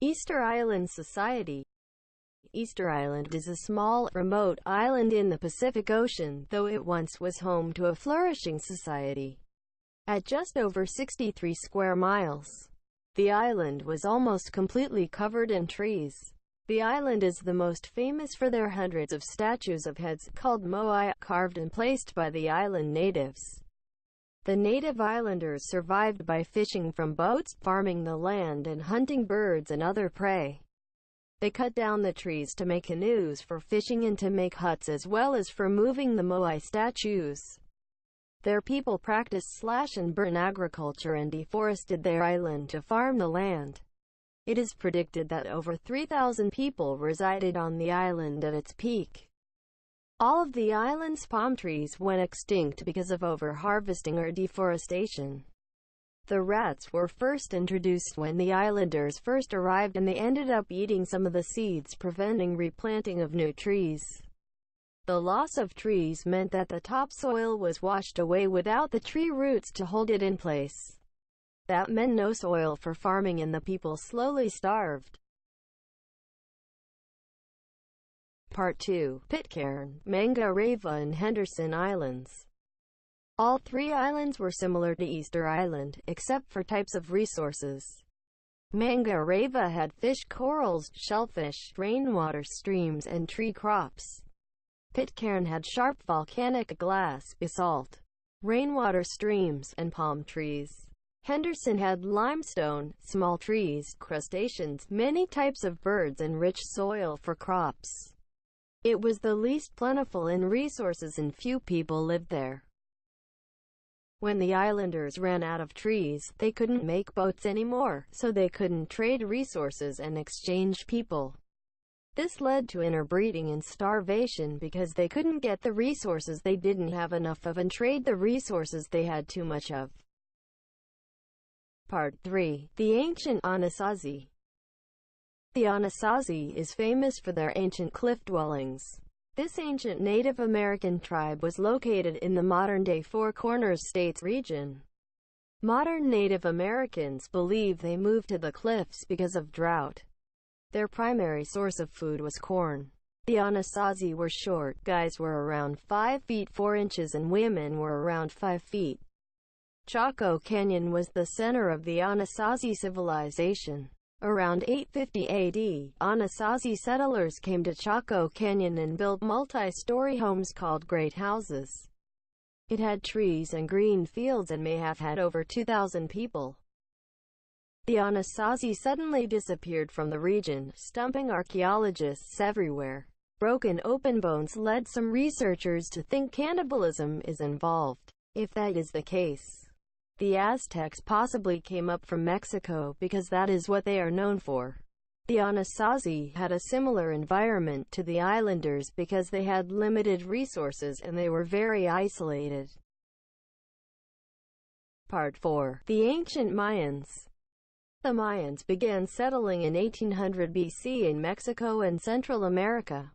Easter Island Society. Easter Island is a small, remote island in the Pacific Ocean, though it once was home to a flourishing society. At just over 63 square miles, the island was almost completely covered in trees. The island is the most famous for their hundreds of statues of heads, called moai, carved and placed by the island natives. The native islanders survived by fishing from boats, farming the land, and hunting birds and other prey. They cut down the trees to make canoes for fishing and to make huts, as well as for moving the moai statues. Their people practiced slash-and-burn agriculture and deforested their island to farm the land. It is predicted that over 3,000 people resided on the island at its peak. All of the island's palm trees went extinct because of overharvesting or deforestation. The rats were first introduced when the islanders first arrived, and they ended up eating some of the seeds, preventing replanting of new trees. The loss of trees meant that the topsoil was washed away without the tree roots to hold it in place. That meant no soil for farming, and the people slowly starved. Part 2. Pitcairn, Mangareva and Henderson Islands. All three islands were similar to Easter Island, except for types of resources. Mangareva had fish, corals, shellfish, rainwater streams, and tree crops. Pitcairn had sharp volcanic glass, basalt, rainwater streams, and palm trees. Henderson had limestone, small trees, crustaceans, many types of birds, and rich soil for crops. It was the least plentiful in resources, and few people lived there. When the islanders ran out of trees, they couldn't make boats anymore, so they couldn't trade resources and exchange people. This led to interbreeding and starvation because they couldn't get the resources they didn't have enough of and trade the resources they had too much of. Part 3. The ancient Anasazi. The Anasazi is famous for their ancient cliff dwellings. This ancient Native American tribe was located in the modern-day Four Corners States region. Modern Native Americans believe they moved to the cliffs because of drought. Their primary source of food was corn. The Anasazi were short. Guys were around 5 feet 4 inches and women were around 5 feet. Chaco Canyon was the center of the Anasazi civilization. Around 850 AD, Anasazi settlers came to Chaco Canyon and built multi-story homes called great houses. It had trees and green fields and may have had over 2,000 people. The Anasazi suddenly disappeared from the region, stumping archaeologists everywhere. Broken open bones led some researchers to think cannibalism is involved. If that is the case, the Aztecs possibly came up from Mexico, because that is what they are known for. The Anasazi had a similar environment to the islanders because they had limited resources and they were very isolated. Part 4. The ancient Mayans. The Mayans began settling in 1800 BC in Mexico and Central America.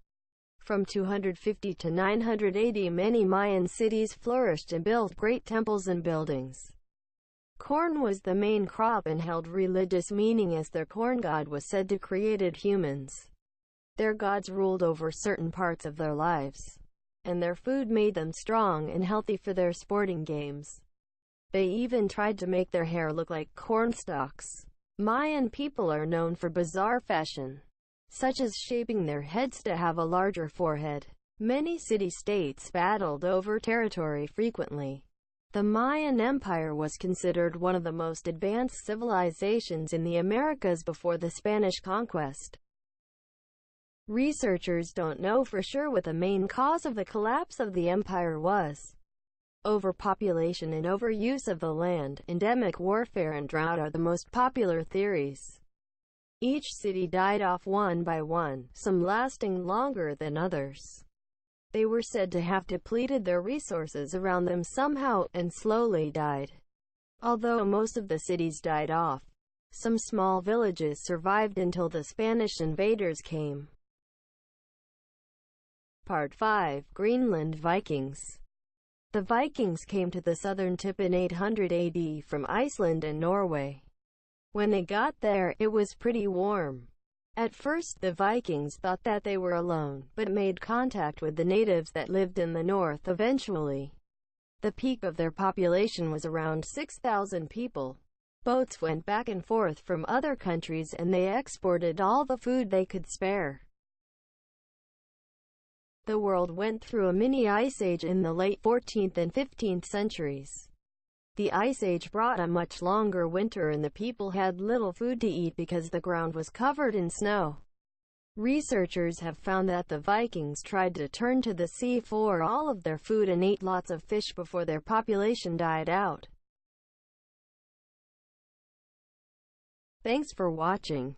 From 250 to 900 AD, many Mayan cities flourished and built great temples and buildings. Corn was the main crop and held religious meaning, as their corn god was said to created humans. Their gods ruled over certain parts of their lives, and their food made them strong and healthy for their sporting games. They even tried to make their hair look like corn stalks. Mayan people are known for bizarre fashion, such as shaping their heads to have a larger forehead. Many city-states battled over territory frequently. The Mayan Empire was considered one of the most advanced civilizations in the Americas before the Spanish conquest. Researchers don't know for sure what the main cause of the collapse of the empire was. Overpopulation and overuse of the land, endemic warfare, and drought are the most popular theories. Each city died off one by one, some lasting longer than others. They were said to have depleted their resources around them somehow, and slowly died. Although most of the cities died off, some small villages survived until the Spanish invaders came. Part 5. Greenland Vikings. The Vikings came to the southern tip in 800 AD from Iceland and Norway. When they got there, it was pretty warm. At first, the Vikings thought that they were alone, but made contact with the natives that lived in the north eventually. The peak of their population was around 6,000 people. Boats went back and forth from other countries and they exported all the food they could spare. The world went through a mini ice age in the late 14th and 15th centuries. The Ice Age brought a much longer winter and the people had little food to eat because the ground was covered in snow. Researchers have found that the Vikings tried to turn to the sea for all of their food and ate lots of fish before their population died out. Thanks for watching.